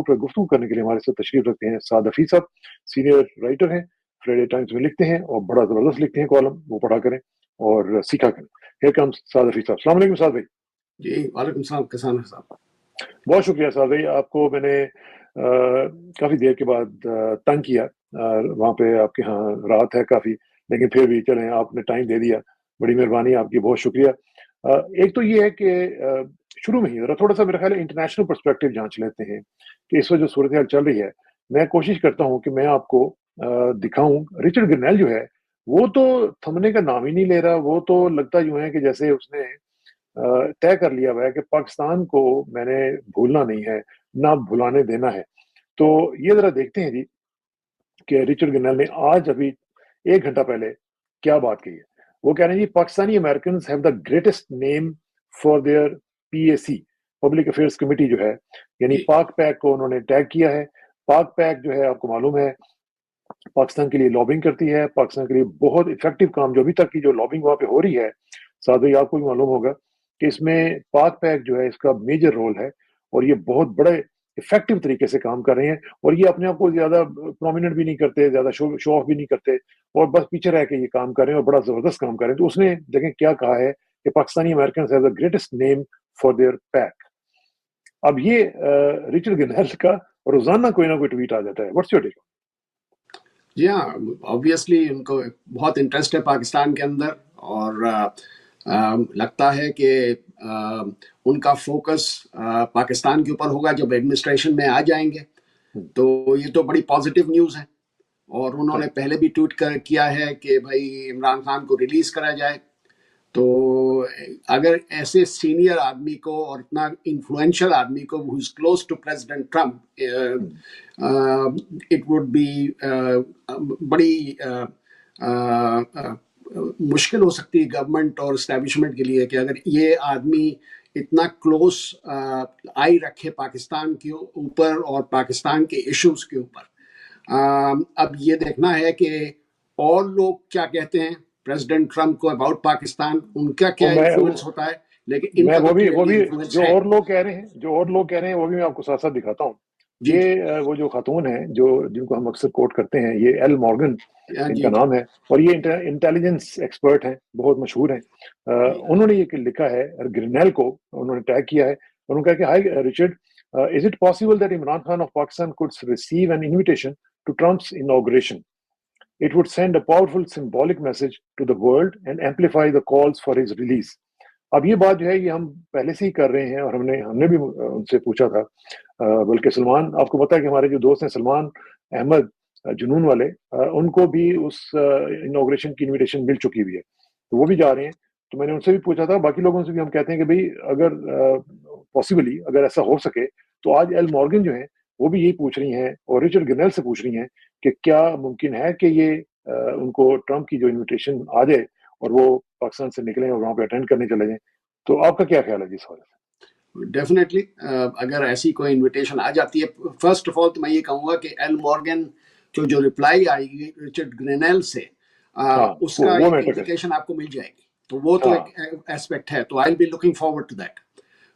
پر گفتگو کرنے کے لیے ہمارے ساتھ تشریف رکھتے ہیں سعد حفیظ صاحب. سینئر رائٹر ہیں, فرائیڈے ٹائمز میں لکھتے ہیں اور بڑا زبردست لکھتے ہیں کالم, وہ پڑھا کریں اور سیکھا کریں. ہیئر کمز سعد حفیظ صاحب. السلام علیکم سعد بھائی. جی وعلیکم السلام, کسان صاحب. بہت شکریہ سعد بھائی, آپ کو میں نے کافی دیر کے بعد تنگ کیا. وہاں پہ آپ کے ہاں رات ہے کافی, لیکن پھر بھی چلیں آپ نے ٹائم دے دیا, بڑی مہربانی آپ کی, بہت شکریہ. ایک تو یہ ہے کہ شروع میں ہی ذرا تھوڑا سا میرا خیال ہے انٹرنیشنل پرسپیکٹو جانچ لیتے ہیں کہ اس وقت جو صورتحال چل رہی ہے. میں کوشش کرتا ہوں کہ میں آپ کو دکھاؤں. رچرڈ گرنیل جو ہے وہ تو تھمنے کا نام ہی نہیں لے رہا. وہ تو لگتا یوں ہے کہ جیسے اس نے طے کر لیا ہوا ہے کہ پاکستان کو میں نے بھولنا نہیں ہے, نہ بھلانے دینا ہے. تو یہ ذرا دیکھتے ہیں جی کہ رچرڈ گرنیل نے آج ابھی 1 گھنٹہ پہلے کیا بات کہی ہے. وہ کہہ رہے ہیں جی Pakistani Americans have the greatest name for their PAC, public affairs committee جو ہے, یعنی پاک پیک کو انہوں نے ٹیگ کیا ہے. پاک پیک جو ہے آپ کو معلوم ہے پاکستان کے لیے لابنگ کرتی ہے, پاکستان کے لیے بہت افیکٹو کام, جو ابھی تک کی جو لابنگ وہاں پہ ہو رہی ہے سعد بھائی آپ کو بھی معلوم ہوگا کہ اس میں پاک پیک جو ہے اس کا میجر رول ہے, اور یہ بہت بڑے افیکٹو طریقے سے کام کر رہے ہیں. اور یہ اپنے آپ کو زیادہ پرومیننٹ بھی نہیں کرتے, زیادہ شو آف بھی نہیں کرتے, اور بس پیچھے رہ کے یہ کام کر رہے ہیں اور بڑا زبردست کام کر رہے ہیں. تو اس نے دیکھیں کیا کہا ہے کہ Pakistani Americans have the greatest name for their pack. اب یہ رچرڈ گرنیل کا روزانہ کوئی نہ کوئی ٹویٹ آ جاتا ہے. What's your take? جی ہاں, آبویسلی ان کو بہت انٹرسٹ ہے پاکستان کے اندر, اور لگتا ہے کہ ان کا فوکس پاکستان کے اوپر ہوگا جب ایڈمنسٹریشن میں آ جائیں گے. تو یہ تو بڑی پازیٹیو نیوز ہے, اور انہوں نے پہلے بھی ٹویٹ کیا ہے کہ بھائی عمران خان کو ریلیز کرا جائے. تو اگر ایسے سینئر آدمی کو اور اتنا انفلوئنشل آدمی کو who is close to President Trump, it would be بڑی مشکل ہو سکتی ہے گورنمنٹ اور اسٹیبلشمنٹ کے لیے کہ اگر یہ آدمی اتنا کلوز آئی رکھے پاکستان کے اوپر اور پاکستان کے ایشوز کے اوپر. اب یہ دیکھنا ہے کہ اور لوگ کیا کہتے ہیں پریزیڈنٹ ٹرمپ کو اباؤٹ پاکستان, ان کا کیا انفلوئنس ہوتا ہے. لیکن ان کا وہ بھی جو اور لوگ کہہ رہے ہیں وہ بھی میں آپ کو ساتھ ساتھ دکھاتا ہوں. یہ وہ جو خاتون ہیں جن کو ہم اکثر کوٹ کرتے ہیں, یہ ایل مورگن ان کا نام ہے, اور یہ انٹیلیجنس ایکسپرٹ ہیں, بہت مشہور ہیں. انہوں نے یہ لکھا ہے, گرنیل کو انہوں نے ٹیگ کیا ہے, انہوں نے کہا کہ high Richard, is it possible that Imran Khan of Pakistan could receive an invitation to Trump's inauguration? It would send a powerful symbolic message to the world and amplify the calls for his release. اب یہ بات جو ہے یہ ہم پہلے سے ہی کر رہے ہیں, اور ہم نے بھی ان سے پوچھا تھا, بلکہ سلمان, آپ کو پتا ہے کہ ہمارے جو دوست ہیں سلمان احمد جنون والے, ان کو بھی اس انوگریشن کی انویٹیشن مل چکی ہوئی ہے, تو وہ بھی جا رہے ہیں. تو میں نے ان سے بھی پوچھا تھا, باقی لوگوں سے بھی ہم کہتے ہیں کہ بھئی اگر پاسبلی اگر ایسا ہو سکے تو آج ایل مورگن جو ہیں وہ بھی یہی پوچھ رہی ہیں, اور رچرڈ گرنیل سے پوچھ رہی ہیں کہ کیا ممکن ہے کہ یہ ان کو ٹرمپ کی جو انویٹیشن آ جائے اور وہ پاکستان سے نکلیں اور وہاں پہ اٹینڈ کرنے چلے جائیں. تو آپ کا کیا خیال ہے جس حوالے سے؟ ڈیفینیٹلی اگر ایسی کوئی انویٹیشن آ جاتی ہے, فرسٹ آف آل تو میں یہ کہوں گا کہ ایل مورگن جو ریپلائی آئے گی رچرڈ گرنیل سے, اس کا ایک انڈیکیشن آپ کو مل جائے گی. تو وہ تو ایک ایسپیکٹ ہے, تو I will be looking forward to that.